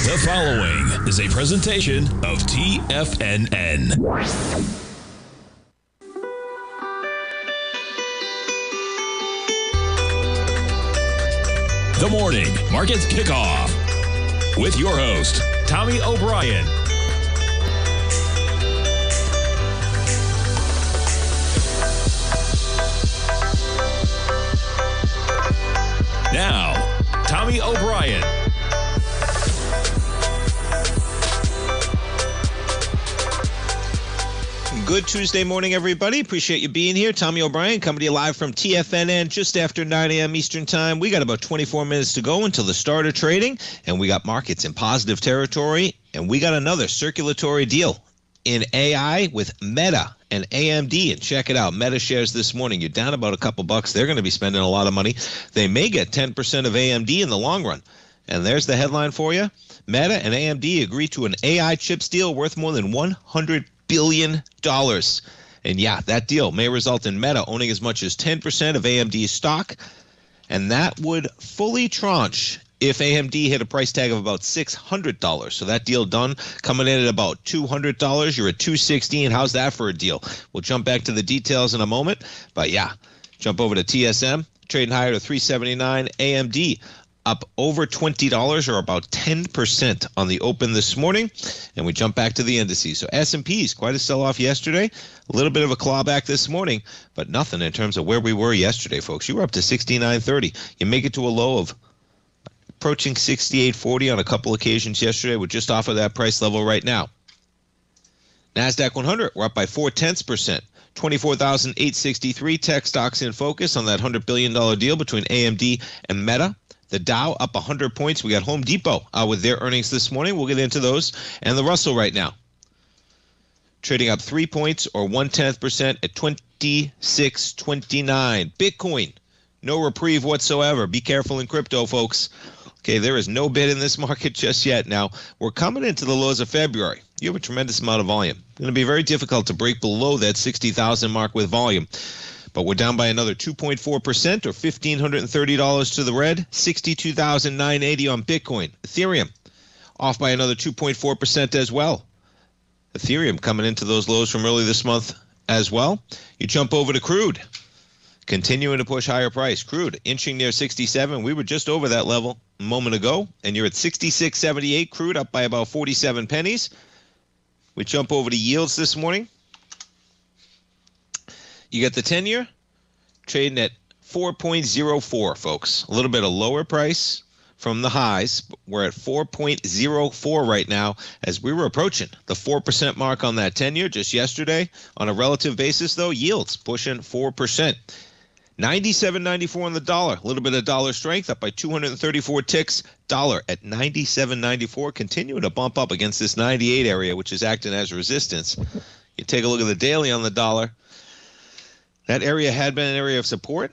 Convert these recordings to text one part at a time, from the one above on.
The following is a presentation of TFNN. The Morning Market Kickoff with your host, Tommy O'Brien. Now, Tommy O'Brien. Good Tuesday morning, everybody. Appreciate you being here. Tommy O'Brien coming to you live from TFNN just after 9 a.m. Eastern Time. We got about 24 minutes to go until the start of trading, and we got markets in positive territory, and we got another circulatory deal in AI with Meta and AMD. And check it out. Meta shares this morning. You're down about a couple bucks. They're going to be spending a lot of money. They may get 10% of AMD in the long run. And there's the headline for you. Meta and AMD agree to an AI chips deal worth more than $100 billion. And yeah, that deal may result in Meta owning as much as 10% of AMD's stock. And that would fully tranche if AMD hit a price tag of about $600. So that deal done, coming in at about $200. You're at $260, and how's that for a deal? We'll jump back to the details in a moment. But yeah, jump over to TSM, trading higher to $379. AMD up over $20, or about 10% on the open this morning. And we jump back to the indices. So S&P's quite a sell-off yesterday. A little bit of a clawback this morning, but nothing in terms of where we were yesterday, folks. You were up to 69.30. You make it to a low of approaching 68.40 on a couple occasions yesterday. We're just off of that price level right now. NASDAQ 100, we're up by 0.4%. 24,863 tech stocks in focus on that $100 billion deal between AMD and Meta. The Dow up 100 points. We got Home Depot with their earnings this morning. We'll get into those. And the Russell right now, trading up 3 points or 0.1% at 26.29. Bitcoin, no reprieve whatsoever. Be careful in crypto, folks. Okay, there is no bid in this market just yet. Now, we're coming into the lows of February. You have a tremendous amount of volume. It's going to be very difficult to break below that 60,000 mark with volume. But we're down by another 2.4% or $1,530 to the red, 62,980 on Bitcoin. Ethereum off by another 2.4% as well. Ethereum coming into those lows from early this month as well. You jump over to crude, continuing to push higher price. Crude inching near 67. We were just over that level a moment ago, and you're at 66.78. Crude up by about 47 pennies. We jump over to yields this morning. You get the 10-year trading at 4.04, folks. A little bit of lower price from the highs. We're at 4.04 right now as we were approaching the 4% mark on that 10-year just yesterday. On a relative basis, though, yields pushing 4%. 97.94 on the dollar. A little bit of dollar strength, up by 234 ticks. Dollar at 97.94, continuing to bump up against this 98 area, which is acting as resistance. You take a look at the daily on the dollar. That area had been an area of support,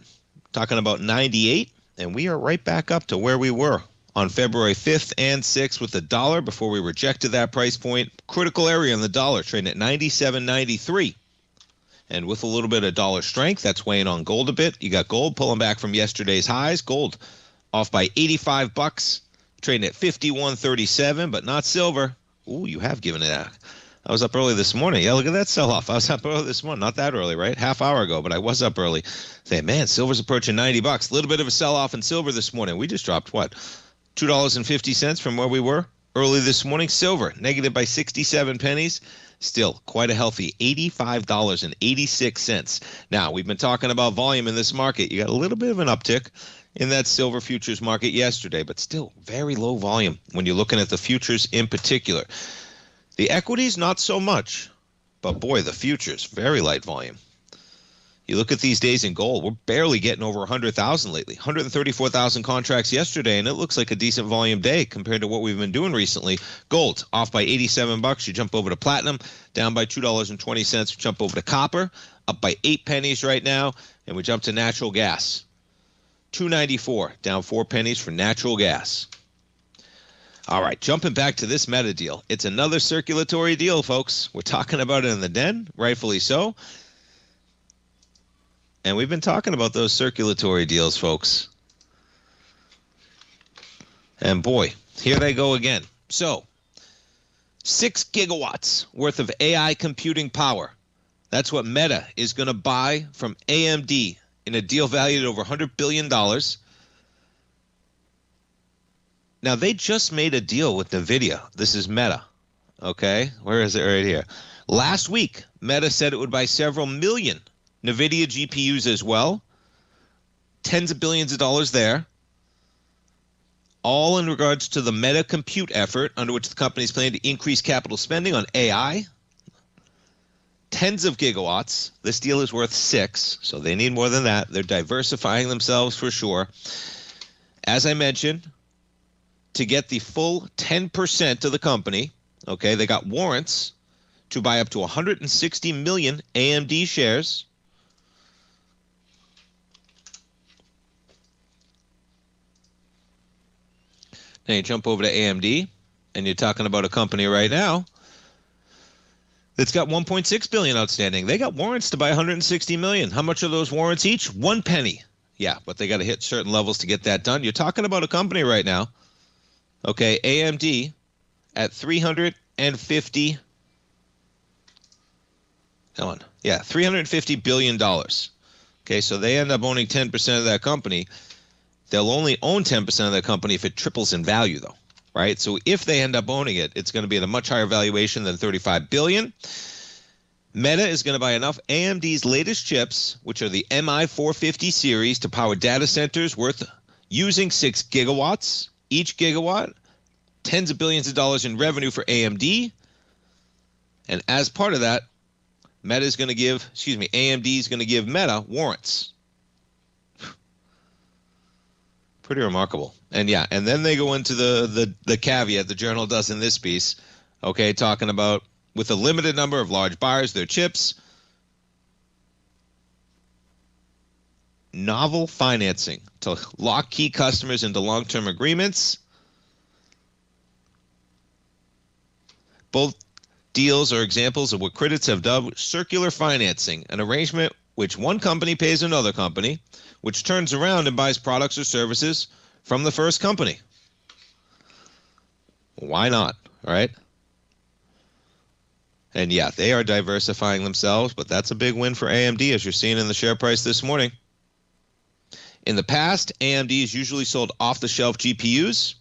talking about 98, and we are right back up to where we were on February 5th and 6th with the dollar before we rejected that price point. Critical area on the dollar, trading at 97.93. And with a little bit of dollar strength, that's weighing on gold a bit. You got gold pulling back from yesterday's highs. Gold off by 85 bucks, trading at 51.37, but not silver. Ooh, you have given it out. I was up early this morning. Yeah, look at that sell-off. I was up early this morning. Not that early, right? Half hour ago, but I was up early. Saying, man, silver's approaching 90 bucks. A little bit of a sell-off in silver this morning. We just dropped, what, $2.50 from where we were early this morning. Silver, negative by 67 pennies. Still quite a healthy $85.86. Now, we've been talking about volume in this market. You got a little bit of an uptick in that silver futures market yesterday, but still very low volume when you're looking at the futures in particular. The equities, not so much, but boy, the futures, very light volume. You look at these days in gold, we're barely getting over 100,000 lately. 134,000 contracts yesterday, and it looks like a decent volume day compared to what we've been doing recently. Gold off by 87 bucks. You jump over to platinum, down by $2.20. We jump over to copper, up by 8 pennies right now, and we jump to natural gas. $2.94, down 4 pennies for natural gas. All right, jumping back to this Meta deal. It's another circulatory deal, folks. We're talking about it in the den, rightfully so. And we've been talking about those circulatory deals, folks. And boy, here they go again. So 6 gigawatts worth of AI computing power. That's what Meta is going to buy from AMD in a deal valued at over $100 billion. Now, they just made a deal with NVIDIA. This is Meta. Okay, where is it? Right here. Last week, Meta said it would buy several million NVIDIA GPUs as well. Tens of billions of dollars there. All in regards to the Meta compute effort, under which the company is planning to increase capital spending on AI. Tens of gigawatts. This deal is worth 6, so they need more than that. They're diversifying themselves for sure. As I mentioned, to get the full 10% of the company, okay, they got warrants to buy up to 160 million AMD shares. Now you jump over to AMD, and you're talking about a company right now that's got 1.6 billion outstanding. They got warrants to buy 160 million. How much are those warrants each? 1 penny. Yeah, but they got to hit certain levels to get that done. You're talking about a company right now, okay, AMD at $350 billion. Okay, so they end up owning 10% of that company. They'll only own 10% of that company if it triples in value, though, right? So if they end up owning it, it's going to be at a much higher valuation than $35 billion. Meta is going to buy enough AMD's latest chips, which are the MI450 series, to power data centers worth using 6 gigawatts. Each gigawatt, tens of billions of dollars in revenue for AMD. And as part of that, AMD is going to give Meta warrants. Pretty remarkable. And yeah, and then they go into the caveat the journal does in this piece, okay, talking about with a limited number of large buyers, their chips, novel financing to lock key customers into long-term agreements. Both deals are examples of what critics have dubbed circular financing, an arrangement which one company pays another company, which turns around and buys products or services from the first company. Why not, right? And yeah, they are diversifying themselves, but that's a big win for AMD, as you're seeing in the share price this morning. In the past, AMD has usually sold off-the-shelf GPUs.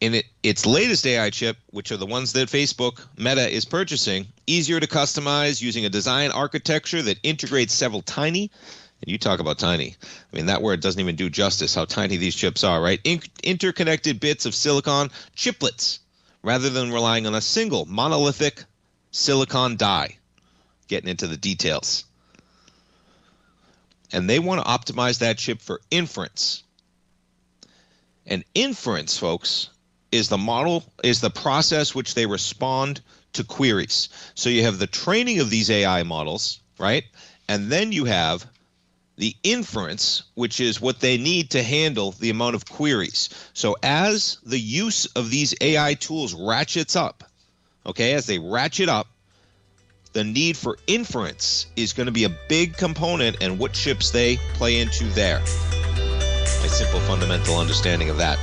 In its latest AI chip, which are the ones that Facebook, Meta, is purchasing, easier to customize using a design architecture that integrates several tiny, and you talk about tiny, I mean, that word doesn't even do justice how tiny these chips are, right? Interconnected bits of silicon chiplets, rather than relying on a single monolithic silicon die. Getting into the details. And they want to optimize that chip for inference. And inference, folks, is the process which they respond to queries. So you have the training of these AI models, right? And then you have the inference, which is what they need to handle the amount of queries. So as the use of these AI tools ratchets up, okay, as they ratchet up, the need for inference is going to be a big component, and what chips they play into there. A simple fundamental understanding of that.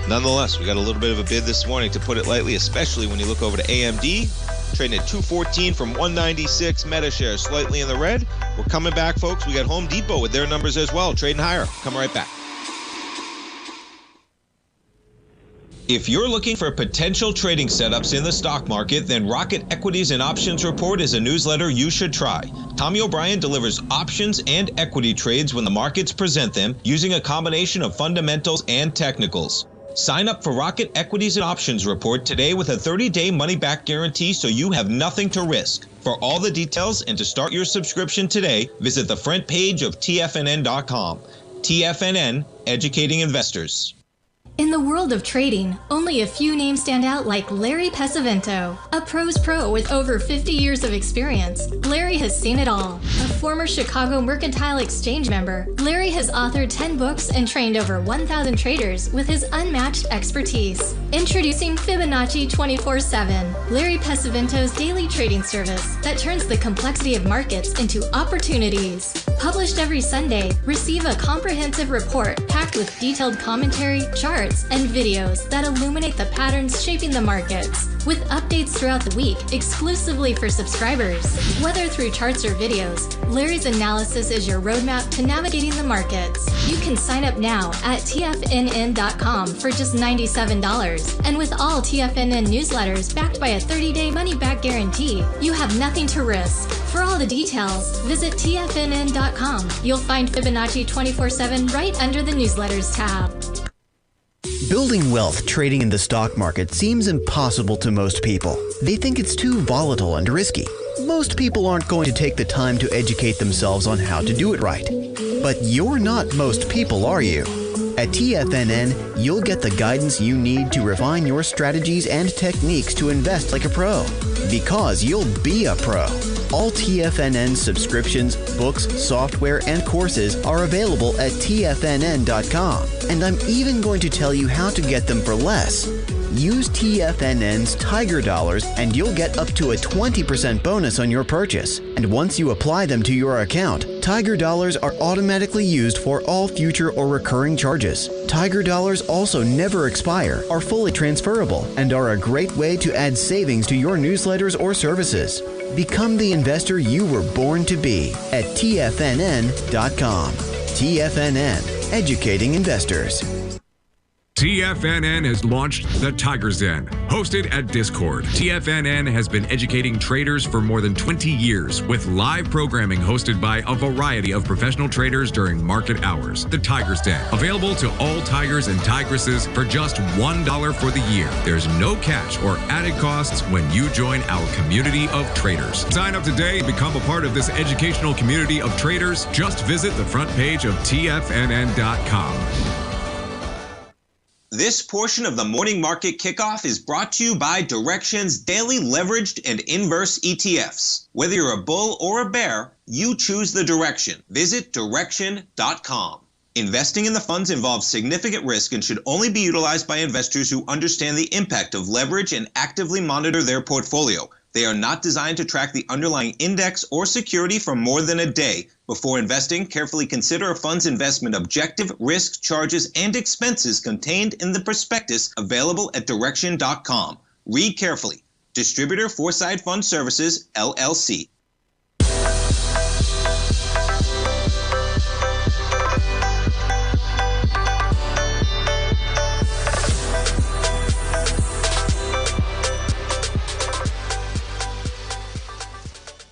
Nonetheless, we got a little bit of a bid this morning, to put it lightly, especially when you look over to AMD, trading at 214 from 196. Meta shares slightly in the red. We're coming back, folks. We got Home Depot with their numbers as well, trading higher. Come right back. If you're looking for potential trading setups in the stock market, then Rocket Equities and Options Report is a newsletter you should try. Tommy O'Brien delivers options and equity trades when the markets present them, using a combination of fundamentals and technicals. Sign up for Rocket Equities and Options Report today with a 30-day money-back guarantee, so you have nothing to risk. For all the details and to start your subscription today, visit the front page of TFNN.com. TFNN, educating investors. In the world of trading, only a few names stand out like Larry Pesavento. A pro's pro with over 50 years of experience, Larry has seen it all. A former Chicago Mercantile Exchange member, Larry has authored 10 books and trained over 1,000 traders with his unmatched expertise. Introducing Fibonacci 24/7, Larry Pesavento's daily trading service that turns the complexity of markets into opportunities. Published every Sunday, receive a comprehensive report packed with detailed commentary, charts, and videos that illuminate the patterns shaping the markets, with updates throughout the week exclusively for subscribers. Whether through charts or videos, Larry's analysis is your roadmap to navigating the markets. You can sign up now at TFNN.com for just $97. And with all TFNN newsletters backed by a 30-day money-back guarantee, you have nothing to risk. For all the details, visit TFNN.com. You'll find Fibonacci 24/7 right under the newsletters tab. Building wealth trading in the stock market seems impossible to most people. They think it's too volatile and risky. Most people aren't going to take the time to educate themselves on how to do it right. But you're not most people, are you? At TFNN, you'll get the guidance you need to refine your strategies and techniques to invest like a pro. Because you'll be a pro. All TFNN subscriptions, books, software, and courses are available at TFNN.com. And I'm even going to tell you how to get them for less. Use TFNN's Tiger Dollars and you'll get up to a 20% bonus on your purchase. And once you apply them to your account, Tiger Dollars are automatically used for all future or recurring charges. Tiger Dollars also never expire, are fully transferable, and are a great way to add savings to your newsletters or services. Become the investor you were born to be at TFNN.com. TFNN, educating investors. TFNN has launched the Tiger's Den, hosted at Discord. TFNN has been educating traders for more than 20 years with live programming hosted by a variety of professional traders during market hours. The Tiger's Den, available to all tigers and tigresses for just $1 for the year. There's no catch or added costs when you join our community of traders. Sign up today and become a part of this educational community of traders. Just visit the front page of TFNN.com. This portion of the Morning Market Kickoff is brought to you by Direxion's daily leveraged and inverse ETFs. Whether you're a bull or a bear, you choose the direction. Visit Direxion.com. Investing in the funds involves significant risk and should only be utilized by investors who understand the impact of leverage and actively monitor their portfolio. They are not designed to track the underlying index or security for more than a day. Before investing, carefully consider a fund's investment objective, risk, charges, and expenses contained in the prospectus available at Direxion.com. Read carefully. Distributor Foreside Fund Services, LLC.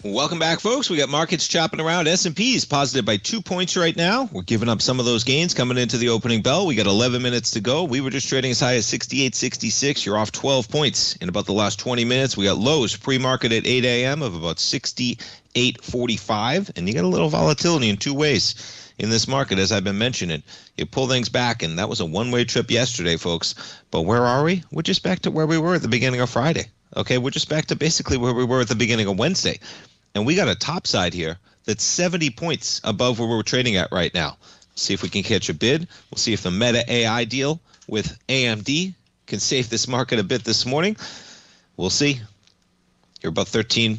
Welcome back, folks. We got markets chopping around. S&P's positive by 2 points right now. We're giving up some of those gains coming into the opening bell. We got 11 minutes to go. We were just trading as high as 68.66. You're off 12 points in about the last 20 minutes. We got lows pre-market at 8 a.m. of about 68.45, and you got a little volatility in two ways in this market, as I've been mentioning. You pull things back, and that was a one-way trip yesterday, folks. But where are we? We're just back to where we were at the beginning of Friday. Okay, we're just back to basically where we were at the beginning of Wednesday. And we got a top side here that's 70 points above where we're trading at right now. See if we can catch a bid. We'll see if the Meta AI deal with AMD can save this market a bit this morning. We'll see. You're about 13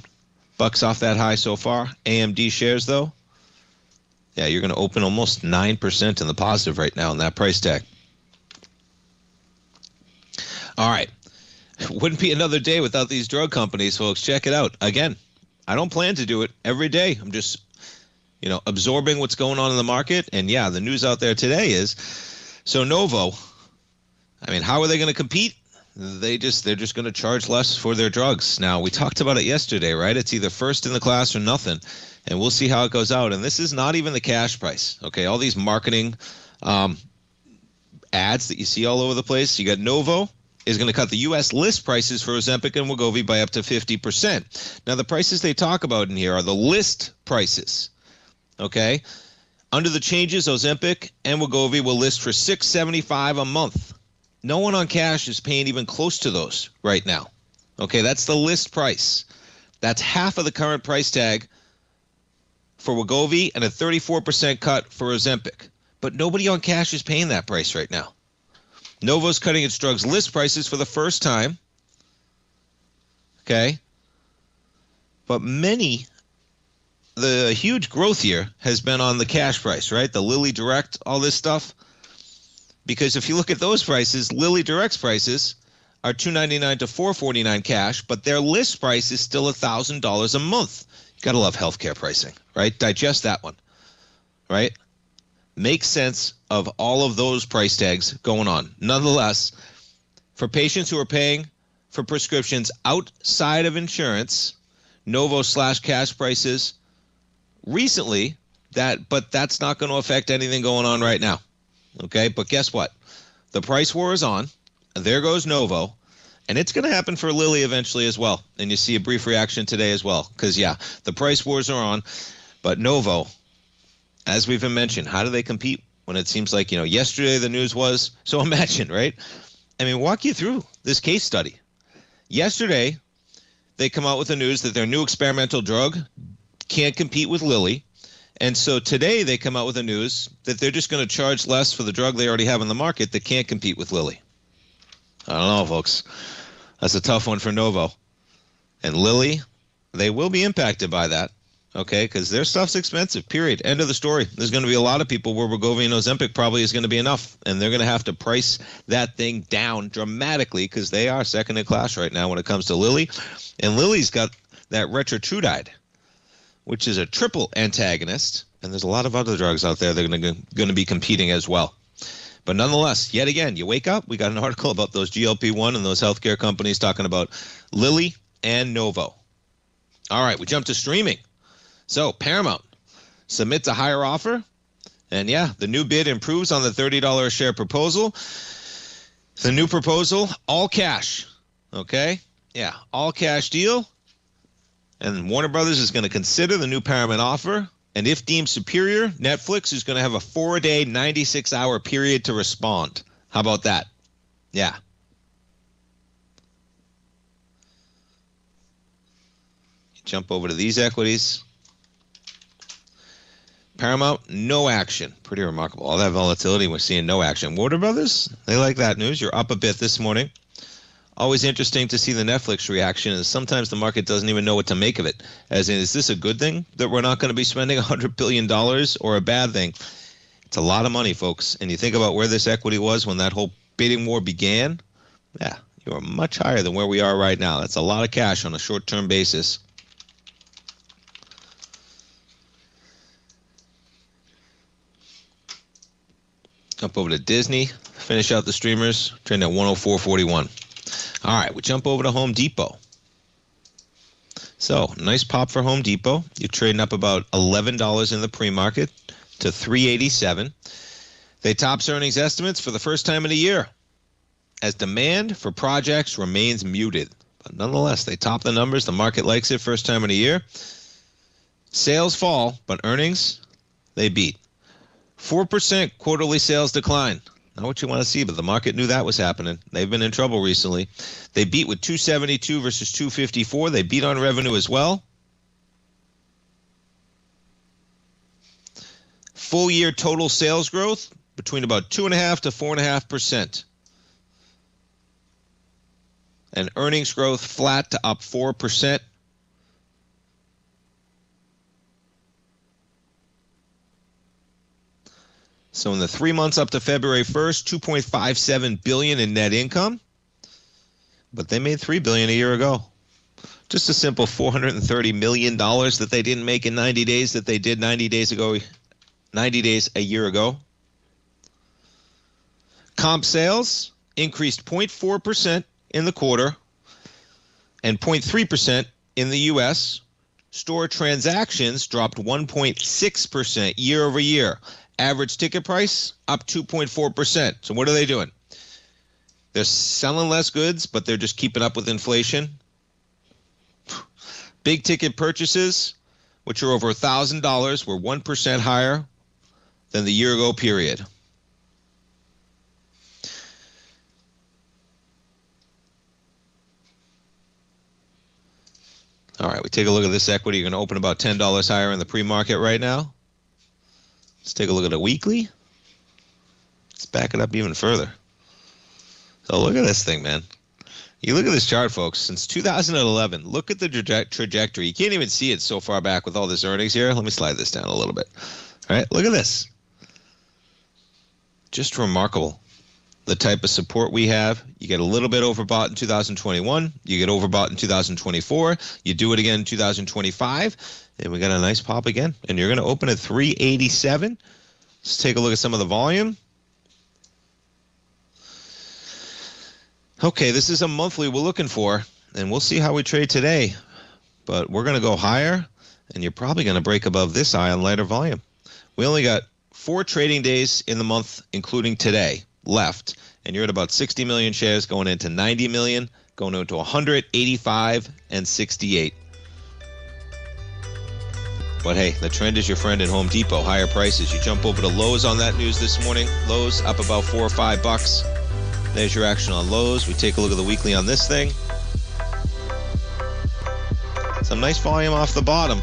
bucks off that high so far. AMD shares, though, yeah, you're going to open almost 9% in the positive right now on that price tag. All right. Wouldn't be another day without these drug companies, folks. Check it out. Again, I don't plan to do it every day. I'm just, absorbing what's going on in the market. And yeah, the news out there today is, so Novo, how are they going to compete? They're just going to charge less for their drugs. Now, we talked about it yesterday, right? It's either first in the class or nothing. And we'll see how it goes out. And this is not even the cash price. Okay, all these marketing ads that you see all over the place. You got Novo is going to cut the U.S. list prices for Ozempic and Wegovy by up to 50%. Now, the prices they talk about in here are the list prices, okay? Under the changes, Ozempic and Wegovy will list for $675 a month. No one on cash is paying even close to those right now, okay? That's the list price. That's half of the current price tag for Wegovy and a 34% cut for Ozempic. But nobody on cash is paying that price right now. Novo's cutting its drugs list prices for the first time. Okay. But many the huge growth here has been on the cash price, right? The Lilly Direct, all this stuff. Because if you look at those prices, Lilly Direct's prices are $299 to $449 cash, but their list price is still $1,000 a month. You gotta love healthcare pricing, right? Digest that one, right? Make sense of all of those price tags going on. Nonetheless, for patients who are paying for prescriptions outside of insurance, Novo/cash prices recently, but that's not going to affect anything going on right now. Okay, but guess what? The price war is on. There goes Novo, and it's going to happen for Lilly eventually as well. And you see a brief reaction today as well, because yeah, the price wars are on. But Novo, as we've mentioned, how do they compete when it seems like, yesterday the news was, so imagine, right? I mean, walk you through this case study. Yesterday, they come out with the news that their new experimental drug can't compete with Lilly. And so today they come out with the news that they're just going to charge less for the drug they already have in the market that can't compete with Lilly. I don't know, folks. That's a tough one for Novo. And Lilly, they will be impacted by that, okay, because their stuff's expensive, period. End of the story. There's going to be a lot of people where Wegovy and Ozempic probably is going to be enough, and they're going to have to price that thing down dramatically because they are second in class right now when it comes to Lilly. And Lilly's got that retatrutide, which is a triple antagonist, and there's a lot of other drugs out there that are going to be competing as well. But nonetheless, yet again, you wake up, we got an article about those GLP-1 and those healthcare companies talking about Lilly and Novo. All right, we jump to streaming. So Paramount submits a higher offer, and yeah, the new bid improves on the $30 a share proposal. The new proposal, all cash, okay? Yeah, all cash deal. And Warner Brothers is going to consider the new Paramount offer. And if deemed superior, Netflix is going to have a 4-day, 96-hour period to respond. How about that? Yeah. Jump over to these equities. Paramount, no action. Pretty remarkable. All that volatility, we're seeing no action. Warner Brothers, they like that news. You're up a bit this morning. Always interesting to see the Netflix reaction, is sometimes the market doesn't even know what to make of it. As in, is this a good thing that we're not going to be spending $100 billion or a bad thing? It's a lot of money, folks. And you think about where this equity was when that whole bidding war began. Yeah, you are much higher than where we are right now. That's a lot of cash on a short-term basis. Jump over to Disney. Finish out the streamers. Trading at 104.41. All right, we jump over to Home Depot. So, nice pop for Home Depot. You're trading up about $11 in the pre-market to $3.87. They tops earnings estimates for the first time in a year as demand for projects remains muted. But nonetheless, they top the numbers. The market likes it first time in a year. Sales fall, but earnings, they beat. 4% quarterly sales decline. Not what you want to see, but the market knew that was happening. They've been in trouble recently. They beat with 272 versus 254. They beat on revenue as well. Full year total sales growth between about 2.5% to 4.5%. And earnings growth flat to up 4%. So in the 3 months up to February 1st, $2.57 billion in net income. But they made $3 billion a year ago. Just a simple $430 million that they didn't make in 90 days that they did 90 days a year ago. Comp sales increased 0.4% in the quarter and 0.3% in the U.S. Store transactions dropped 1.6% year over year. Average ticket price up 2.4%. So what are they doing? They're selling less goods, but they're just keeping up with inflation. Big ticket purchases, which are over $1,000, were 1% higher than the year ago period. All right, we take a look at this equity. You're going to open about $10 higher in the pre-market right now. Let's take a look at a weekly. Let's back it up even further. So look at this thing, man. You look at this chart, folks. Since 2011, look at the trajectory. You can't even see it so far back with all this earnings here. Let me slide this down a little bit. All right, look at this. Just remarkable. The type of support we have. You get a little bit overbought in 2021. You get overbought in 2024. You do it again in 2025. And we got a nice pop again. And you're going to open at 387. Let's take a look at some of the volume. Okay, this is a monthly we're looking for, and we'll see how we trade today. But we're going to go higher, and you're probably going to break above this eye on lighter volume. We only got 4 trading days in the month, including today, left. And you're at about 60 million shares going into 90 million, going into 185 and 68. But hey, the trend is your friend at Home Depot. Higher prices. You jump over to Lowe's on that news this morning. Lowe's up about $4 or $5. There's your action on Lowe's. We take a look at the weekly on this thing. Some nice volume off the bottom.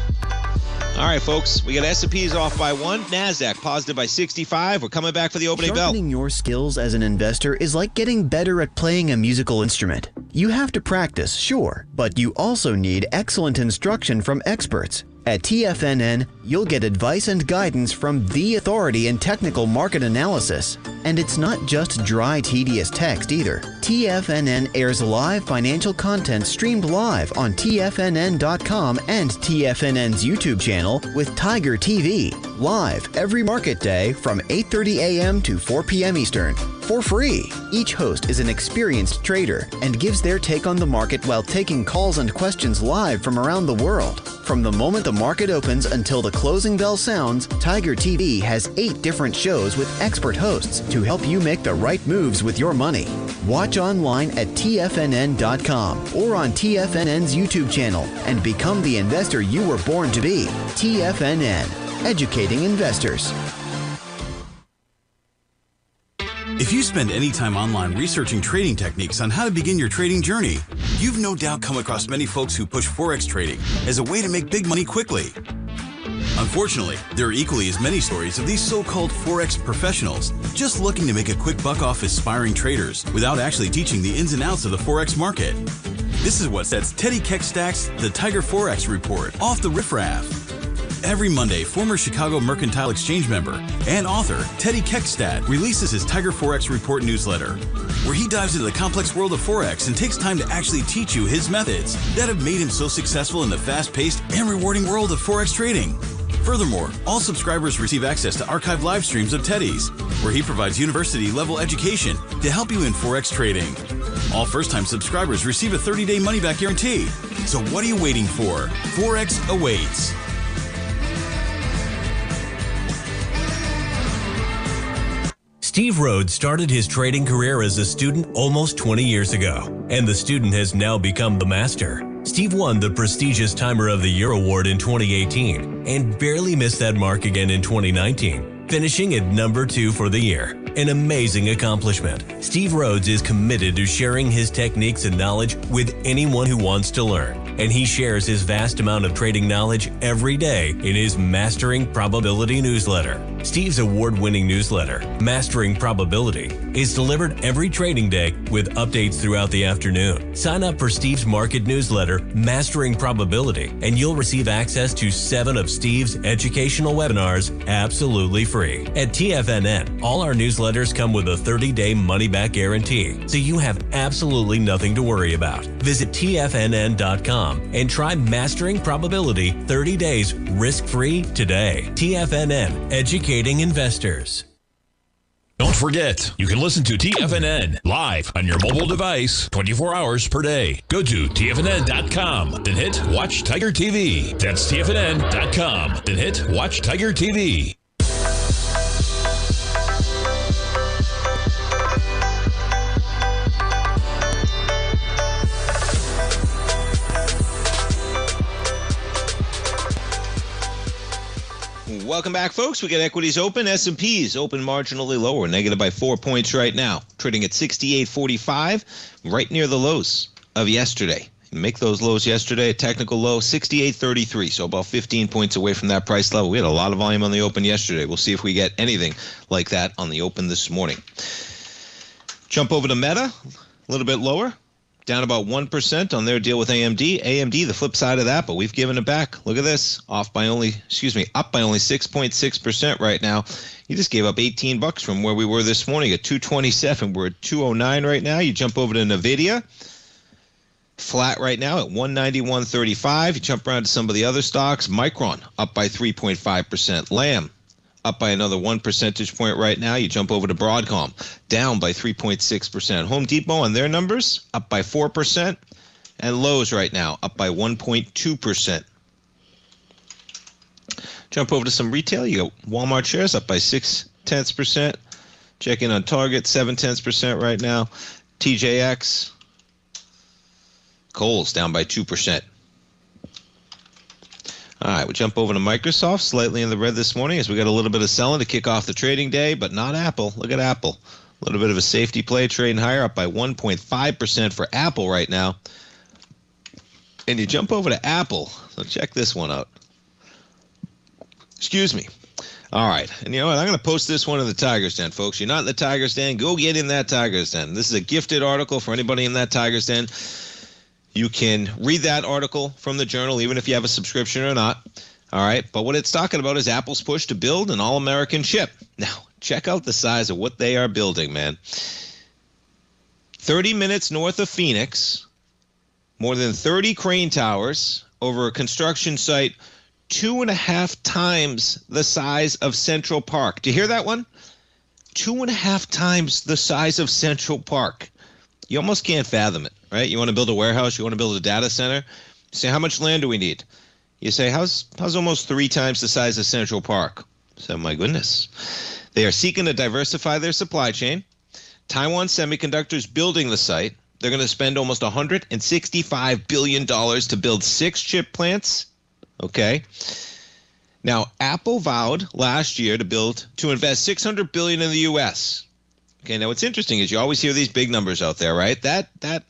All right, folks, we got S&P's off by 1. NASDAQ positive by 65. We're coming back for the opening bell. Sharpening your skills as an investor is like getting better at playing a musical instrument. You have to practice, sure, but you also need excellent instruction from experts. At TFNN, you'll get advice and guidance from the authority in technical market analysis. And it's not just dry, tedious text either. TFNN airs live financial content streamed live on TFNN.com and TFNN's YouTube channel with Tiger TV, live every market day from 8:30 a.m. to 4 p.m. Eastern, for free. Each host is an experienced trader and gives their take on the market while taking calls and questions live from around the world. From the moment the market opens until the closing bell sounds, Tiger TV has 8 different shows with expert hosts to help you make the right moves with your money. Watch online at TFNN.com or on TFNN's YouTube channel and become the investor you were born to be. TFNN, educating investors. If you spend any time online researching trading techniques on how to begin your trading journey, you've no doubt come across many folks who push Forex trading as a way to make big money quickly. Unfortunately, there are equally as many stories of these so-called Forex professionals just looking to make a quick buck off aspiring traders without actually teaching the ins and outs of the Forex market. This is what sets Teddy Keckstack's The Tiger Forex Report off the riffraff. Every Monday, former Chicago Mercantile Exchange member and author Teddy Keckstack releases his Tiger Forex Report newsletter, where he dives into the complex world of Forex and takes time to actually teach you his methods that have made him so successful in the fast-paced and rewarding world of Forex trading. Furthermore, all subscribers receive access to archived live streams of Teddy's, where he provides university-level education to help you in Forex trading. All first-time subscribers receive a 30-day money-back guarantee. So what are you waiting for? Forex awaits. Steve Rhodes started his trading career as a student almost 20 years ago, and the student has now become the master. Steve won the prestigious Timer of the Year award in 2018 and barely missed that mark again in 2019, finishing at number 2 for the year. An amazing accomplishment. Steve Rhodes is committed to sharing his techniques and knowledge with anyone who wants to learn, and he shares his vast amount of trading knowledge every day in his Mastering Probability newsletter. Steve's award-winning newsletter, Mastering Probability, is delivered every trading day with updates throughout the afternoon. Sign up for Steve's market newsletter, Mastering Probability, and you'll receive access to 7 of Steve's educational webinars absolutely free. At TFNN, all our newsletters come with a 30-day money-back guarantee, so you have absolutely nothing to worry about. Visit TFNN.com and try Mastering Probability 30 days risk-free today. TFNN, educating investors. Don't forget, you can listen to TFNN live on your mobile device 24 hours per day. Go to TFNN.com, then hit Watch Tiger TV. That's TFNN.com, then hit Watch Tiger TV. Welcome back, folks. We got equities open. S&P's open marginally lower, negative by 4 points right now, trading at 68.45, right near the lows of yesterday. Make those lows yesterday, a technical low, 68.33, so about 15 points away from that price level. We had a lot of volume on the open yesterday. We'll see if we get anything like that on the open this morning. Jump over to Meta, a little bit lower, down about 1% on their deal with AMD. AMD, the flip side of that, but we've given it back. Look at this, up by only 6.6% right now. You just gave up $18 from where we were this morning at 227. We're at 209 right now. You jump over to NVIDIA, flat right now at 191.35. You jump around to some of the other stocks. Micron up by 3.5%. Lam up by another 1 percentage point right now. You jump over to Broadcom, down by 3.6%. Home Depot on their numbers, up by 4%. And Lowe's right now, up by 1.2%. Jump over to some retail. You got Walmart shares up by 0.6%. Check in on Target, 0.7% right now. TJX, Kohl's down by 2%. All right, we'll jump over to Microsoft, slightly in the red this morning as we got a little bit of selling to kick off the trading day, but not Apple. Look at Apple. A little bit of a safety play, trading higher, up by 1.5% for Apple right now. And you jump over to Apple. So check this one out. Excuse me. All right, and you know what? I'm going to post this one in the Tiger's Den, folks. You're not in the Tiger's Den, go get in that Tiger's Den. This is a gifted article for anybody in that Tiger's Den. You can read that article from the Journal, even if you have a subscription or not. All right, but what it's talking about is Apple's push to build an all-American chip. Now, check out the size of what they are building, man. 30 minutes north of Phoenix, more than 30 crane towers over a construction site 2.5 times the size of Central Park. Do you hear that one? 2.5 times the size of Central Park. You almost can't fathom it, right? You want to build a warehouse, you want to build a data center. You say, how much land do we need? You say, how's almost 3 times the size of Central Park? So, my goodness. They are seeking to diversify their supply chain. Taiwan Semiconductor's building the site. They're going to spend almost $165 billion to build 6 chip plants. Okay. Now, Apple vowed last year to invest $600 billion in the U.S. Okay, now what's interesting is you always hear these big numbers out there, right? That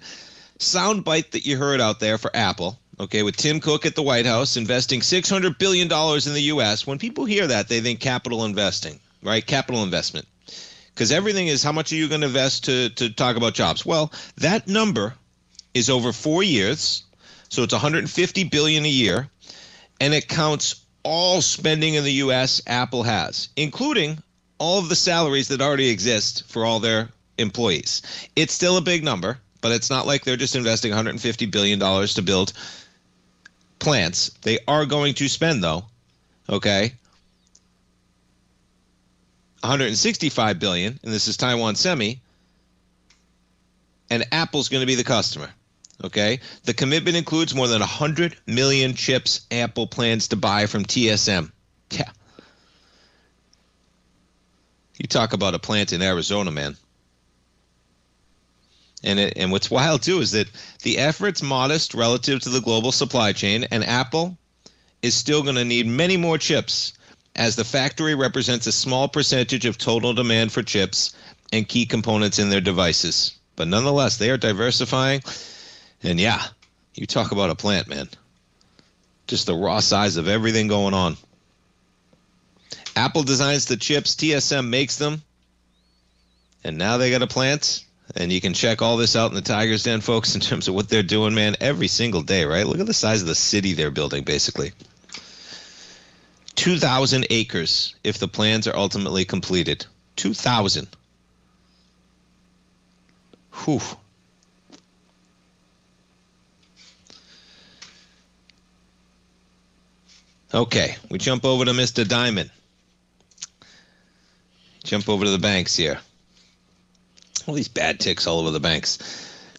sound bite that you heard out there for Apple, okay, with Tim Cook at the White House investing $600 billion in the U.S., when people hear that, they think capital investing, right? Capital investment. Because everything is how much are you going to invest to talk about jobs? Well, that number is over 4 years, so it's $150 billion a year, and it counts all spending in the U.S. Apple has, including all of the salaries that already exist for all their employees. It's still a big number, but it's not like they're just investing $150 billion to build plants. They are going to spend, though, okay, $165 billion, and this is Taiwan Semi, and Apple's going to be the customer, okay? The commitment includes more than 100 million chips Apple plans to buy from TSM. Yeah. You talk about a plant in Arizona, man. And what's wild, too, is that the effort's modest relative to the global supply chain, and Apple is still going to need many more chips, as the factory represents a small percentage of total demand for chips and key components in their devices. But nonetheless, they are diversifying. And yeah, you talk about a plant, man. Just the raw size of everything going on. Apple designs the chips, TSM makes them, and now they got a plant, and you can check all this out in the Tiger's Den, folks, in terms of what they're doing, man, every single day, right? Look at the size of the city they're building, basically. 2,000 acres if the plans are ultimately completed. 2,000. Whew. Okay, we jump over to Mr. Diamond. Jump over to the banks here. All these bad ticks all over the banks.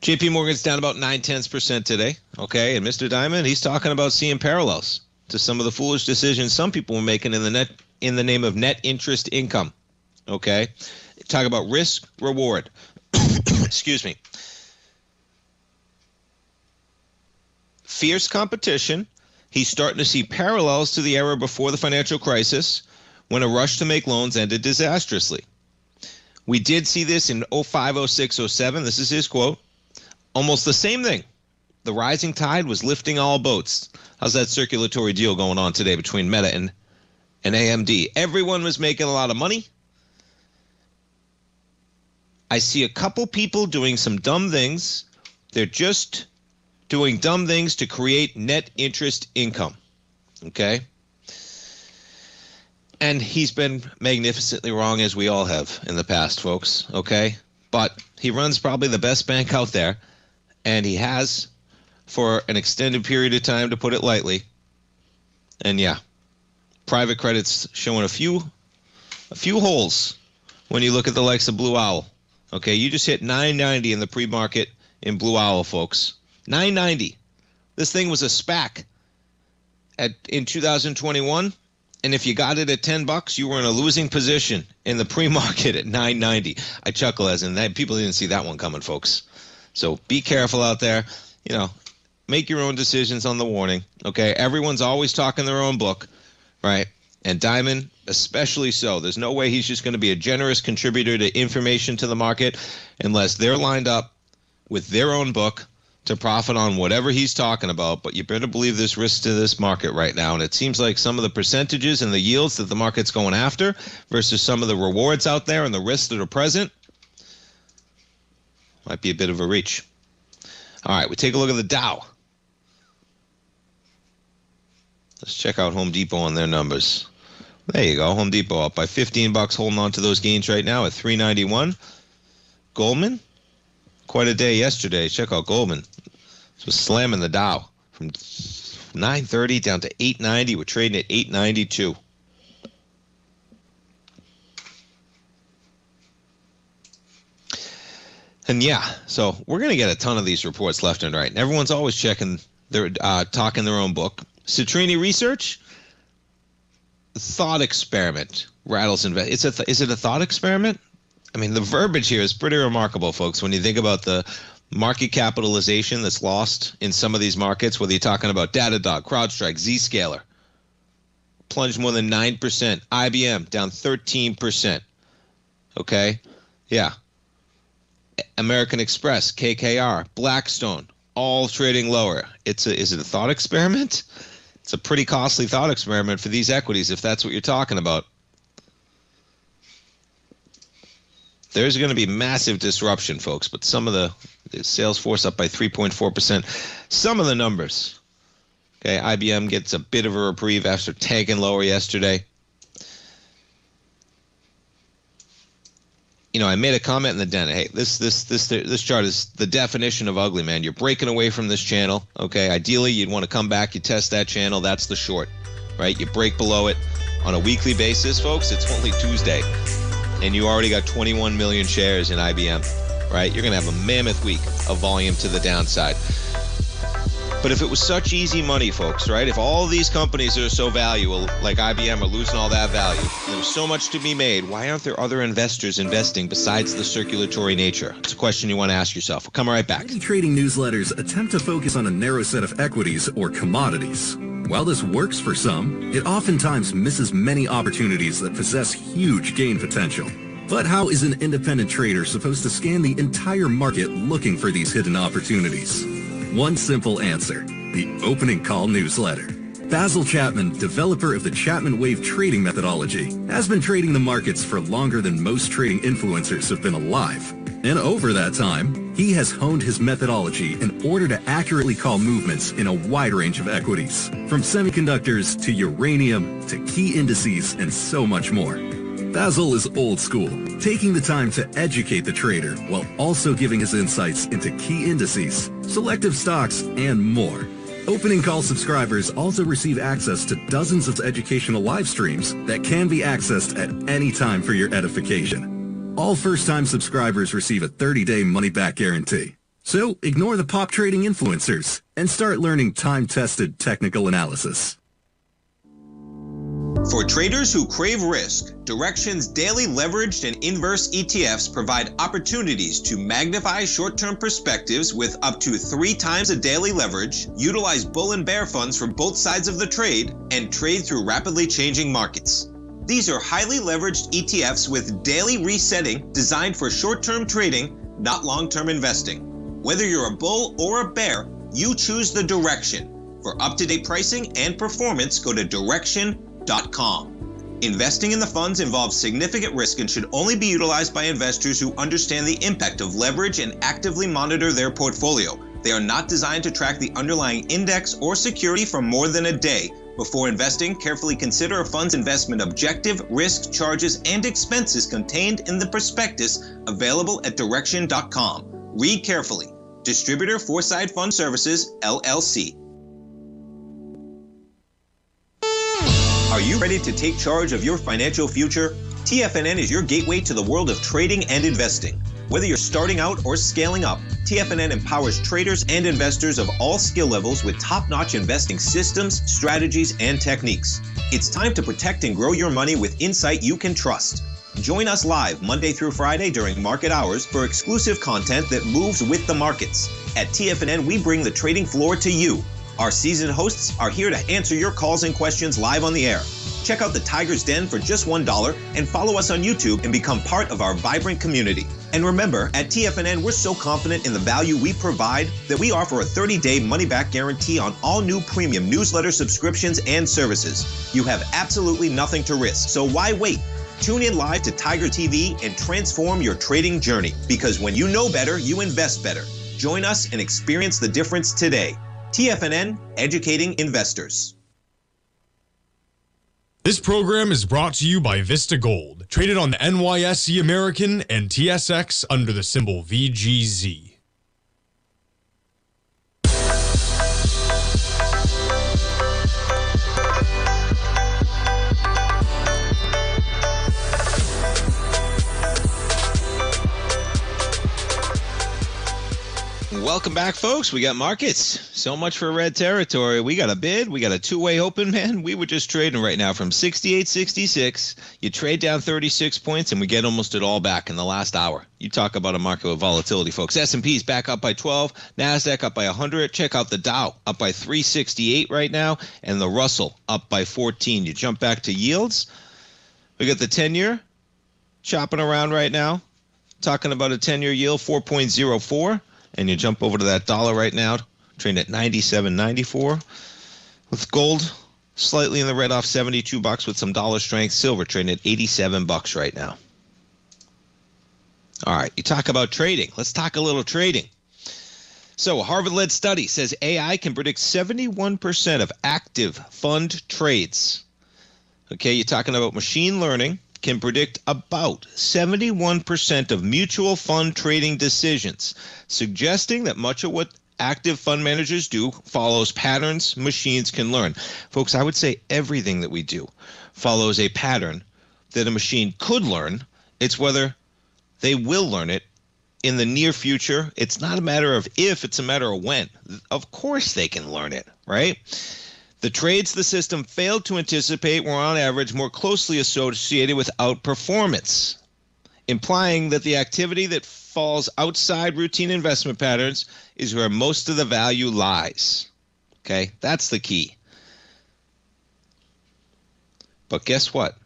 JP Morgan's down about 0.9% today. Okay, and Mr. Diamond, he's talking about seeing parallels to some of the foolish decisions some people were making in the name of net interest income. Okay, talk about risk reward. Excuse me. Fierce competition. He's starting to see parallels to the era before the financial crisis, when a rush to make loans ended disastrously. We did see this in 05, 06, 07. This is his quote. Almost the same thing. The rising tide was lifting all boats. How's that circulatory deal going on today between Meta and AMD? Everyone was making a lot of money. I see a couple people doing some dumb things They're just doing dumb things to create net interest income. Okay? And he's been magnificently wrong, as we all have in the past, folks. Okay? But he runs probably the best bank out there, and he has for an extended period of time, to put it lightly. And yeah, private credit's showing a few holes when you look at the likes of Blue Owl. Okay, you just hit 990 in the pre-market in Blue Owl, folks. 990. This thing was a SPAC in 2021, and if you got it at $10, you were in a losing position in the pre-market at 990. I chuckle as in that people didn't see that one coming, folks. So be careful out there. You know, make your own decisions on the warning. Okay, everyone's always talking their own book, right? And Diamond, especially so. There's no way he's just going to be a generous contributor to information to the market unless they're lined up with their own book to profit on whatever he's talking about. But you better believe there's risk to this market right now. And it seems like some of the percentages and the yields that the market's going after versus some of the rewards out there and the risks that are present might be a bit of a reach. All right, we take a look at the Dow. Let's check out Home Depot on their numbers. There you go. Home Depot up by $15, holding on to those gains right now at 391. Goldman, quite a day yesterday. Check out Goldman. This was slamming the Dow from 930 down to 890. We're trading at 892. And yeah, so we're going to get a ton of these reports left and right. And everyone's always checking their talking their own book. Citrini Research, thought experiment rattles invest. Is it a thought experiment? I mean, the verbiage here is pretty remarkable, folks. When you think about the market capitalization that's lost in some of these markets, whether you're talking about Datadog, CrowdStrike, Zscaler, plunged more than 9%. IBM down 13%. Okay, yeah. American Express, KKR, Blackstone, all trading lower. Is it a thought experiment? It's a pretty costly thought experiment for these equities, if that's what you're talking about. There's going to be massive disruption, folks, but some of the Salesforce up by 3.4%. Some of the numbers. Okay, IBM gets a bit of a reprieve after tanking lower yesterday. You know, I made a comment in the den. Hey, this chart is the definition of ugly, man. You're breaking away from this channel. Okay, ideally you'd want to come back, you test that channel. That's the short, right? You break below it on a weekly basis, folks. It's only Tuesday, and you already got 21 million shares in IBM, right? You're gonna have a mammoth week of volume to the downside. But if it was such easy money, folks, right? If all of these companies are so valuable, like IBM, are losing all that value, there's so much to be made. Why aren't there other investors investing besides the circulatory nature? It's a question you want to ask yourself. We'll come right back. Many trading newsletters attempt to focus on a narrow set of equities or commodities. While this works for some, it oftentimes misses many opportunities that possess huge gain potential. But how is an independent trader supposed to scan the entire market looking for these hidden opportunities? One simple answer: the Opening Call newsletter. Basil Chapman, developer of the Chapman Wave trading methodology, has been trading the markets for longer than most trading influencers have been alive. And over that time, he has honed his methodology in order to accurately call movements in a wide range of equities, from semiconductors to uranium to key indices and so much more. Basil is old school, taking the time to educate the trader while also giving his insights into key indices, selective stocks, and more. Opening Call subscribers also receive access to dozens of educational live streams that can be accessed at any time for your edification. All first-time subscribers receive a 30-day money-back guarantee. So ignore the pop trading influencers and start learning time-tested technical analysis. For traders who crave risk, Direxion's daily leveraged and inverse ETFs provide opportunities to magnify short-term perspectives with up to 3 times a daily leverage, utilize bull and bear funds from both sides of the trade, and trade through rapidly changing markets. These are highly leveraged ETFs with daily resetting designed for short-term trading, not long-term investing. Whether you're a bull or a bear, you choose the Direxion. For up-to-date pricing and performance, go to Direxion.com. Investing in the funds involves significant risk and should only be utilized by investors who understand the impact of leverage and actively monitor their portfolio. They are not designed to track the underlying index or security for more than a day. Before investing, carefully consider a fund's investment objective, risk, charges, and expenses contained in the prospectus available at direction.com. Read carefully. Distributor Foreside Fund Services, LLC. Are you ready to take charge of your financial future? TFNN is your gateway to the world of trading and investing. Whether you're starting out or scaling up, TFNN empowers traders and investors of all skill levels with top-notch investing systems, strategies, and techniques. It's time to protect and grow your money with insight you can trust. Join us live Monday through Friday during market hours for exclusive content that moves with the markets. At TFNN, we bring the trading floor to you. Our seasoned hosts are here to answer your calls and questions live on the air. Check out the Tiger's Den for just $1 and follow us on YouTube and become part of our vibrant community. And remember, at TFNN, we're so confident in the value we provide that we offer a 30-day money-back guarantee on all new premium newsletter subscriptions and services. You have absolutely nothing to risk, so why wait? Tune in live to Tiger TV and transform your trading journey. Because when you know better, you invest better. Join us and experience the difference today. TFNN, educating investors. This program is brought to you by Vista Gold, traded on the NYSE American and TSX under the symbol VGZ. Welcome back, folks. We got markets. So much for red territory. We got a bid. We got a two-way open, man. We were just trading right now from 68.66. You trade down 36 points, and we get almost it all back in the last hour. You talk about a market with volatility, folks. S&P's back up by 12. NASDAQ up by 100. Check out the Dow up by 368 right now, and the Russell up by 14. You jump back to yields. We got the 10-year chopping around right now, talking about a 10-year yield, 4.04. And you jump over to that dollar right now, trading at 97.94. With gold slightly in the red off $72 with some dollar strength. Silver trading at $87 right now. All right, you talk about trading. Let's talk a little trading. So a Harvard-led study says AI can predict 71% of active fund trades. Okay, you're talking about machine learning. Can predict about 71% of mutual fund trading decisions, suggesting that much of what active fund managers do follows patterns machines can learn. Folks, I would say everything that we do follows a pattern that a machine could learn. It's whether they will learn it in the near future. It's not a matter of if, it's a matter of when. Of course they can learn it, right? The trades the system failed to anticipate were on average more closely associated with outperformance, implying that the activity that falls outside routine investment patterns is where most of the value lies. Okay, that's the key. But guess what?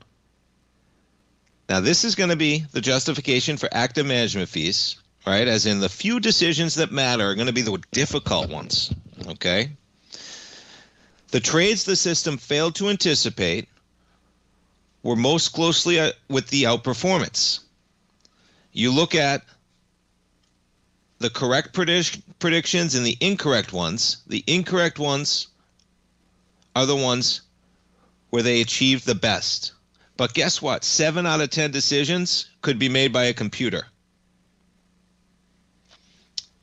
Now this is going to be the justification for active management fees, right? As in the few decisions that matter are going to be the difficult ones, okay? The trades the system failed to anticipate were most closely with the outperformance. You look at the correct predictions and the incorrect ones. The incorrect ones are the ones where they achieved the best. But guess what? 7 out of 10 decisions could be made by a computer.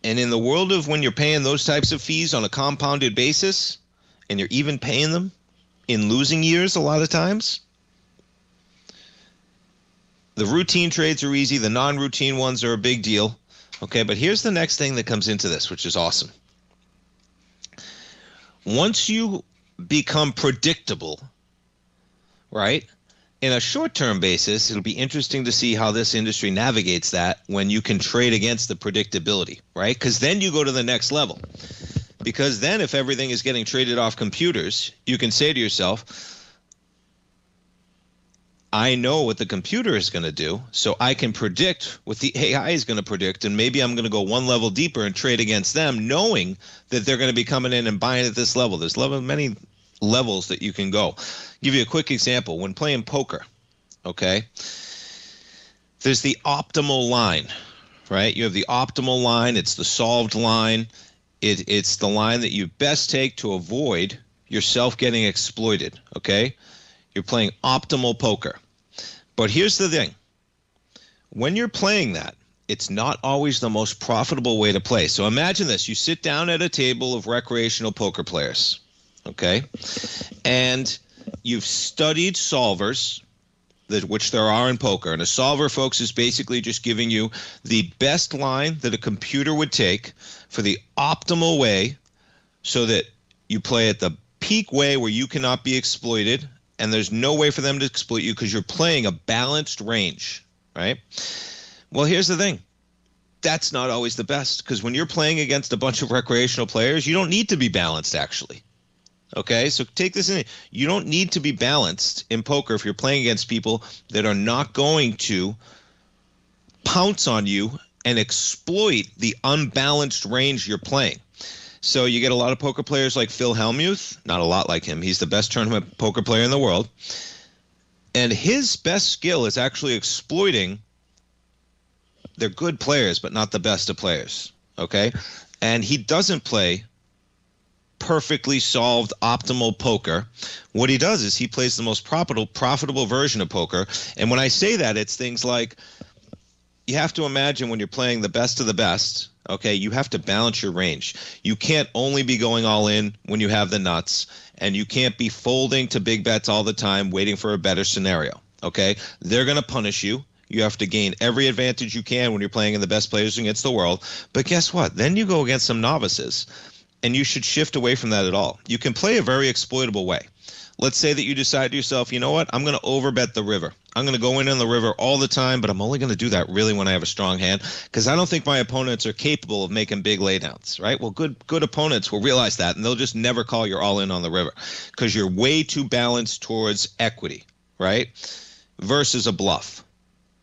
And in the world of when you're paying those types of fees on a compounded basis, and you're even paying them in losing years a lot of times, the routine trades are easy. The non-routine ones are a big deal. Okay, but here's the next thing that comes into this, which is awesome. Once you become predictable, right, in a short-term basis, it'll be interesting to see how this industry navigates that when you can trade against the predictability, right? Because then you go to the next level. Because then if everything is getting traded off computers, you can say to yourself, I know what the computer is going to do, so I can predict what the AI is going to predict, and maybe I'm going to go one level deeper and trade against them, knowing that they're going to be coming in and buying at this level. There's many levels that you can go. I'll give you a quick example. When playing poker, okay, there's the optimal line, right? You have the optimal line. It's the solved line. It's the line that you best take to avoid yourself getting exploited, okay? You're playing optimal poker. But here's the thing. When you're playing that, it's not always the most profitable way to play. So imagine this. You sit down at a table of recreational poker players, okay? And you've studied solvers, which there are in poker. And a solver, folks, is basically just giving you the best line that a computer would take for the optimal way so that you play at the peak way where you cannot be exploited, and there's no way for them to exploit you because you're playing a balanced range, right? Well, here's the thing. That's not always the best, because when you're playing against a bunch of recreational players, you don't need to be balanced, actually. Okay, so take this in. You don't need to be balanced in poker if you're playing against people that are not going to pounce on you and exploit the unbalanced range you're playing. So you get a lot of poker players like Phil Hellmuth, not a lot like him. He's the best tournament poker player in the world. And his best skill is actually exploiting. They're good players, but not the best of players, okay? And he doesn't play perfectly solved optimal poker. What he does is he plays the most profitable version of poker. And when I say that, it's things like, you have to imagine when you're playing the best of the best, okay, you have to balance your range. You can't only be going all in when you have the nuts, and you can't be folding to big bets all the time waiting for a better scenario, okay? They're going to punish you. You have to gain every advantage you can when you're playing in the best players against the world. But guess what? Then you go against some novices, and you should shift away from that at all. You can play a very exploitable way. Let's say that you decide to yourself, you know what? I'm going to overbet the river. I'm going to go in on the river all the time, but I'm only going to do that really when I have a strong hand, because I don't think my opponents are capable of making big laydowns, right? Well, good opponents will realize that, and they'll just never call you all in on the river because you're way too balanced towards equity, right? Versus a bluff.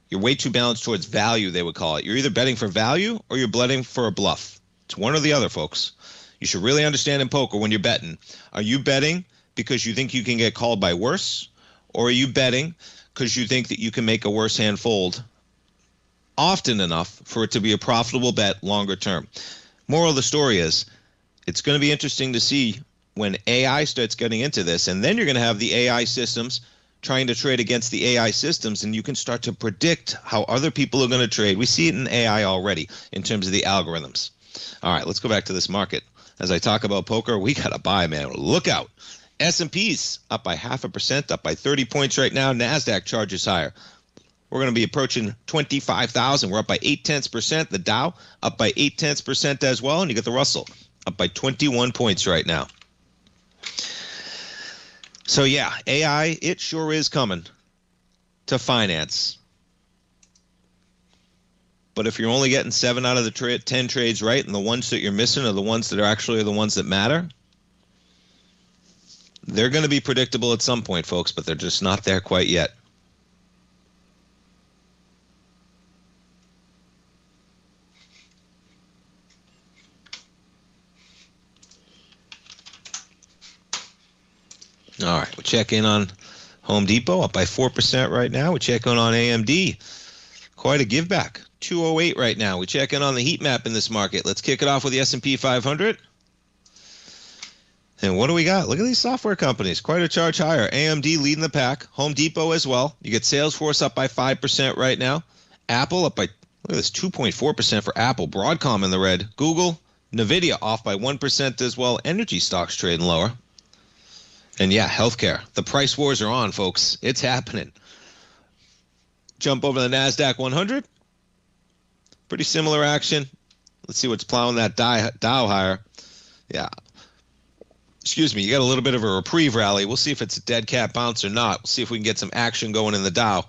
You're way too balanced towards value, they would call it. You're either betting for value or you're betting for a bluff. It's one or the other, folks. You should really understand in poker when you're betting. Are you betting because you think you can get called by worse, or are you betting because you think that you can make a worse hand fold often enough for it to be a profitable bet longer term? Moral of the story is, it's going to be interesting to see when AI starts getting into this, and then you're going to have the AI systems trying to trade against the AI systems, and you can start to predict how other people are going to trade. We see it in AI already in terms of the algorithms. All right, let's go back to this market. As I talk about poker, we got to buy, man. Look out. S&P's up by 0.5%, up by 30 points right now. NASDAQ charges higher. We're going to be approaching 25,000. We're up by 0.8%. The Dow up by 0.8% as well. And you get the Russell up by 21 points right now. So, yeah, AI, it sure is coming to finance. But if you're only getting 7 out of the 10 trades right, and the ones that you're missing are the ones that are actually the ones that matter, they're going to be predictable at some point, folks, but they're just not there quite yet. All right, we'll check in on Home Depot, up by 4% right now. We check in on AMD. Quite a give back. 208 right now. We check in on the heat map in this market. Let's kick it off with the S&P 500. And what do we got? Look at these software companies. Quite a charge higher. AMD leading the pack. Home Depot as well. You get Salesforce up by 5% right now. Apple up by, look at this, 2.4% for Apple. Broadcom in the red. Google, NVIDIA off by 1% as well. Energy stocks trading lower. And yeah, healthcare. The price wars are on, folks. It's happening. Jump over the NASDAQ 100. Pretty similar action. Let's see what's plowing that Dow higher. Yeah. Excuse me, you got a little bit of a reprieve rally. We'll see if it's a dead cat bounce or not. We'll see if we can get some action going in the Dow.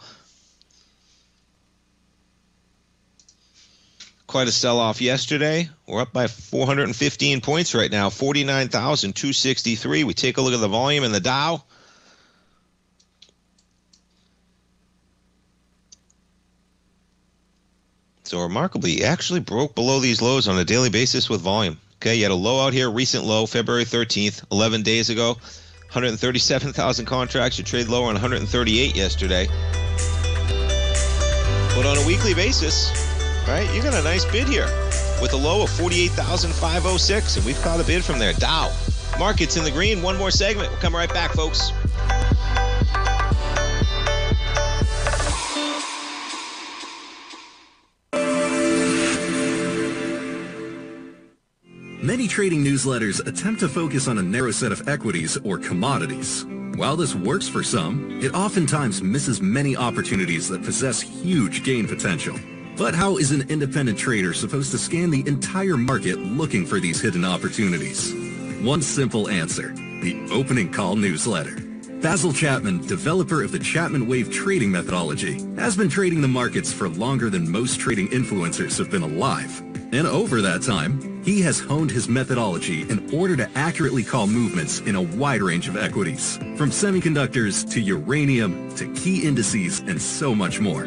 Quite a sell-off yesterday. We're up by 415 points right now, 49,263. We take a look at the volume in the Dow. So remarkably, it actually broke below these lows on a daily basis with volume. Okay, you had a low out here, recent low, February 13th, 11 days ago. 137,000 contracts. You trade lower on 138 yesterday. But on a weekly basis, right, you got a nice bid here. with a low of 48,506, and we've caught a bid from there. Dow. Markets in the green. One more segment. We'll come right back, folks. Many trading newsletters attempt to focus on a narrow set of equities or commodities. While this works for some, it oftentimes misses many opportunities that possess huge gain potential. But how is an independent trader supposed to scan the entire market looking for these hidden opportunities? One simple answer: the opening call newsletter. Basil Chapman, developer of the Chapman Wave trading methodology, has been trading the markets for longer than most trading influencers have been alive. And over that time, he has honed his methodology in order to accurately call movements in a wide range of equities, from semiconductors to uranium to key indices and so much more.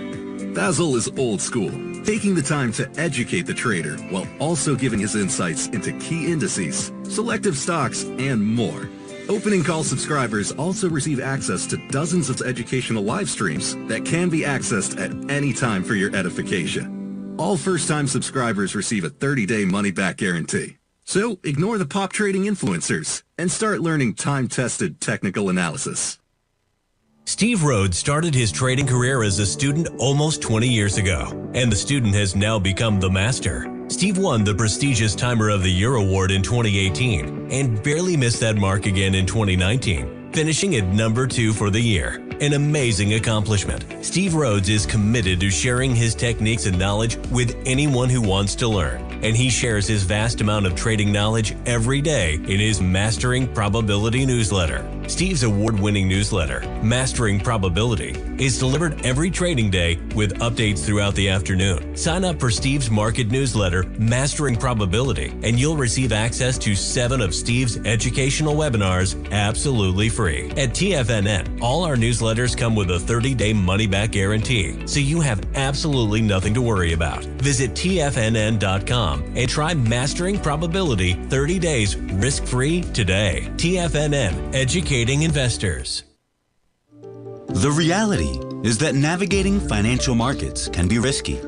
Basil is old school, taking the time to educate the trader while also giving his insights into key indices, selective stocks, and more. Opening call subscribers also receive access to dozens of educational live streams that can be accessed at any time for your edification. All first-time subscribers receive a 30-day money-back guarantee. So ignore the pop trading influencers and start learning time-tested technical analysis. Steve Rhodes started his trading career as a student almost 20 years ago, and the student has now become the master. Steve won the prestigious Timer of the Year award in 2018 and barely missed that mark again in 2019, finishing at number 2 for the year. An amazing accomplishment. Steve Rhodes is committed to sharing his techniques and knowledge with anyone who wants to learn, and he shares his vast amount of trading knowledge every day in his Mastering Probability newsletter. Steve's award-winning newsletter, Mastering Probability, is delivered every trading day with updates throughout the afternoon. Sign up for Steve's market newsletter, Mastering Probability, and you'll receive access to 7 of Steve's educational webinars absolutely free. At TFNN, all our newsletters come with a 30-day money-back guarantee, so you have absolutely nothing to worry about. Visit TFNN.com and try Mastering Probability 30 days risk-free today. TFNN, educating investors. The reality is that navigating financial markets can be risky.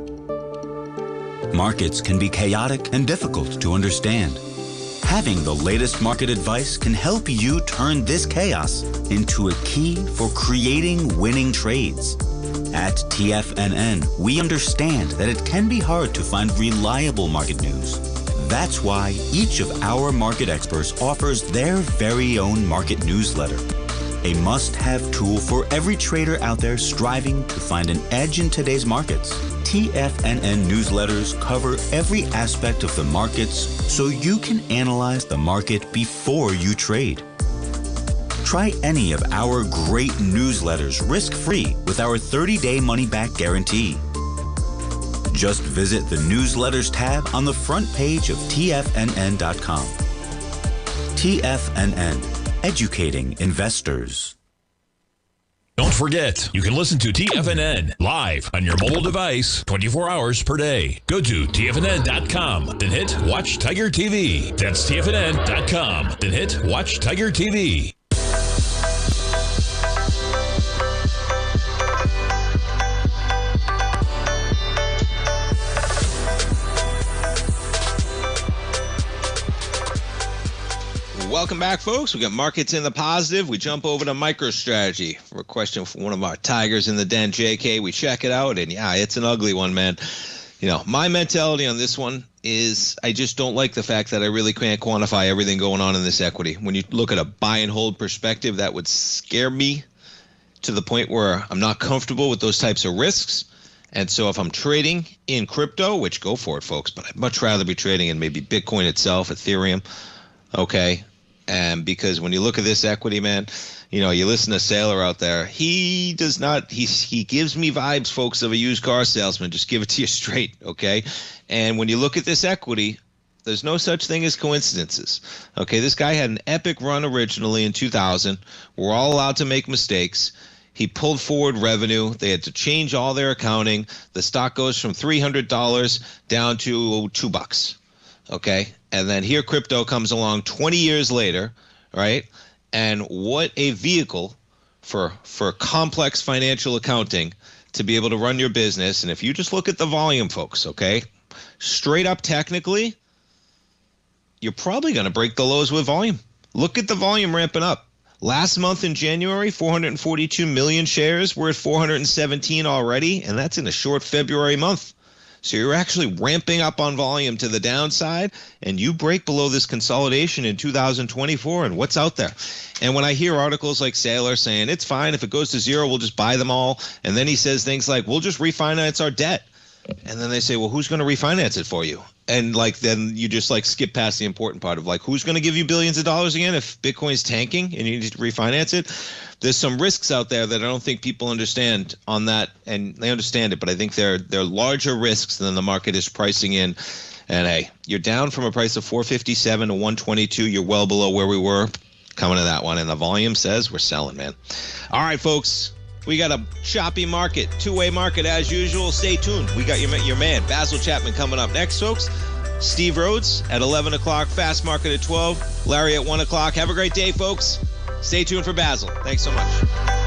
Markets can be chaotic and difficult to understand. Having the latest market advice can help you turn this chaos into a key for creating winning trades. At TFNN, we understand that it can be hard to find reliable market news. That's why each of our market experts offers their very own market newsletter, a must-have tool for every trader out there striving to find an edge in today's markets. TFNN newsletters cover every aspect of the markets so you can analyze the market before you trade. Try any of our great newsletters risk-free with our 30-day money-back guarantee. Just visit the Newsletters tab on the front page of TFNN.com. TFNN, educating investors. Don't forget, you can listen to TFNN live on your mobile device 24 hours per day. Go to TFNN.com, then hit Watch Tiger TV. That's TFNN.com, then hit Watch Tiger TV. Welcome back, folks. We got markets in the positive. We jump over to MicroStrategy for a question from one of our tigers in the den, JK. We check it out, and yeah, it's an ugly one, man. You know, my mentality on this one is I just don't like the fact that I really can't quantify everything going on in this equity. When you look at a buy and hold perspective, that would scare me to the point where I'm not comfortable with those types of risks. And so if I'm trading in crypto, which go for it, folks, but I'd much rather be trading in maybe Bitcoin itself, Ethereum, okay? And because when you look at this equity, man, you know, you listen to Sailor out there, he does not, he gives me vibes, folks, of a used car salesman. Just give it to you straight, okay? And when you look at this equity, there's no such thing as coincidences, okay? This guy had an epic run originally in 2000. We're all allowed to make mistakes. He pulled forward revenue. They had to change all their accounting. The stock goes from $300 down to $2. Okay, and then here crypto comes along 20 years later, right? And what a vehicle for complex financial accounting to be able to run your business. And if you just look at the volume, folks, okay, straight up technically, you're probably going to break the lows with volume. Look at the volume ramping up. Last month in January, 442 million shares. We're at 417 already, and that's in a short February month. So you're actually ramping up on volume to the downside, and you break below this consolidation in 2024, and what's out there? And when I hear articles like Saylor saying, it's fine, if it goes to zero, we'll just buy them all, and then he says things like, we'll just refinance our debt. And then they say, well, who's going to refinance it for you? And then you just skip past the important part of who's going to give you billions of dollars again if Bitcoin's tanking and you need to refinance it? There's some risks out there that I don't think people understand on that, and they understand it, but I think they're larger risks than the market is pricing in. And hey, you're down from a price of 457 to 122. You're well below where we were coming to that one, and the volume says we're selling, man. All right, folks. We got a choppy market, two-way market as usual. Stay tuned. We got your man, Basil Chapman, coming up next, folks. Steve Rhodes at 11 o'clock, Fast Market at 12, Larry at 1 o'clock. Have a great day, folks. Stay tuned for Basil. Thanks so much.